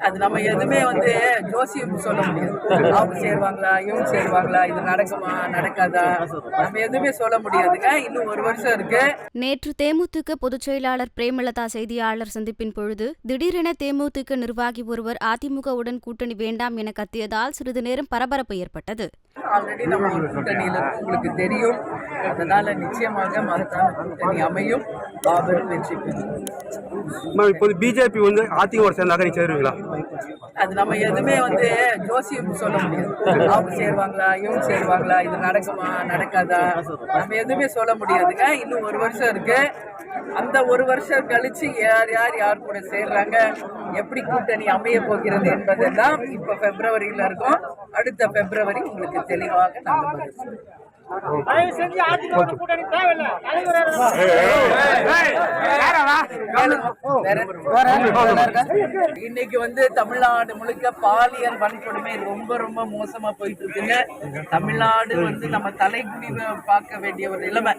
அது நம்ம எதுவுமே ஜோசியம் சொல்ல முடியாது. அவங்க சேருவாங்களா, இவங்க சேருவாங்களா, இது நடக்குமா நடக்காதா, நம்ம எதுவுமே சொல்ல முடியாதுங்க. இன்னும் 1 வருஷம் இருக்கு. நேற்று தேமுதிக பொதுச் செயலாளர் பிரேமலதா செய்தியாளர் சந்திப்பின் பொழுது திடீரென தேமுதிக நிர்வாகி ஒருவர் அதிமுகவுடன் கூட்டணி வேண்டாம் என கத்தியதால் சிறிது நேரம் பரபரப்பு ஏற்பட்டது. ஆல்ரெடி நம்ம ஒரு கூட்டணியில் உங்களுக்கு தெரியும். அதனால நிச்சயமாக மகத்தான கூட்டணி அமையும். பாபர் வெற்றி பெறும். இப்போது பிஜேபி அதிமுக சேர்ந்தாக்க நீ சேருவீங்களா? அது நம்ம எதுவுமே ஜோசியம் சொல்ல முடியாது. அவங்க சேருவாங்களா, இவங்க சேருவாங்களா, இது நடக்குமா நடக்காதா, நம்ம எதுவுமே சொல்ல முடியாதுங்க. இன்னும் 1 வருஷம் இருக்கு. அந்த 1 வருஷம் கழிச்சு யார் கூட சேர்றாங்க, எப்படி கூட்டணி அமைய போகிறது என்பதெல்லாம் இப்ப பிப்ரவரியில இருக்கும். அடுத்த பிப்ரவரி உங்களுக்கு தெளிவாக நாங்கள் பதில் சொல்லுவோம். இன்னைக்கு தமிழ்நாடு முழுக்க பாலியல் வன்கொடுமை ரொம்ப ரொம்ப மோசமா போயிட்டு இருக்குங்க. தமிழ்நாடு நம்ம தலைகுனிவு பார்க்க வேண்டிய ஒரு நிலைமை.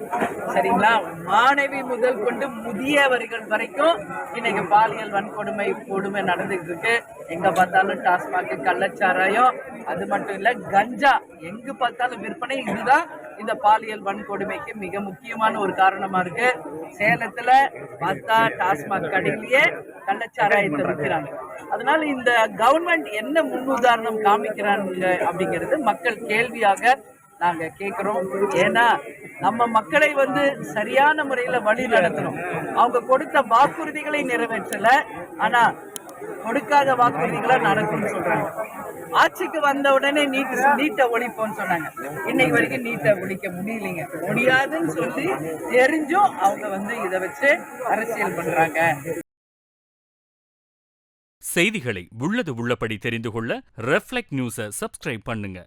சரிங்களா? மாணவி முதல் கொண்டு முதியவர்கள் வரைக்கும் இன்னைக்கு பாலியல் கொடுமை நடந்துட்டு இருக்கு. எங்க பார்த்தாலும் டாஸ்மாக், கள்ளச்சாராயம், அது மட்டும் இல்ல கஞ்சா, எங்க பார்த்தாலும் விற்பனை. இதுதான் இந்த பாலியல் வன்கொடுமைக்கு மிக முக்கியமான ஒரு காரணமா இருக்கு. சேலத்துல பார்த்தா டாஸ்மாக் கடையிலேயே கள்ளச்சாராயத்தை விற்கிறாங்க. அதனால இந்த கவர்மெண்ட் என்ன முன்னுதாரணம் காமிக்கிறாங்க அப்படிங்கிறது மக்கள் கேள்வியாக நாங்க கேட்கிறோம். ஏன்னா நம்ம மக்களை சரியான முறையில வழி நடத்தணும். அவங்க கொடுத்த வாக்குறுதிகளை நிறைவேற்றல, ஆனா கொடுக்காத வாக்குறுதிகளா நடக்கும்னு சொல்றாங்க. ஆட்சிக்கு வந்த உடனே நீட்டை ஒழிப்போம்னு சொன்னாங்க. இன்னைக்கு வரைக்கும் நீட்டை ஒழிக்க முடியலைங்க. முடியாதுன்னு சொல்லி தெரிஞ்சும் அவங்க இதை வச்சு அரசியல் பண்றாங்க. செய்திகளை உள்ளது உள்ளபடி தெரிந்து கொள்ள ரெஃப்ளெக்ட் நியூஸை சப்ஸ்கிரைப் பண்ணுங்க.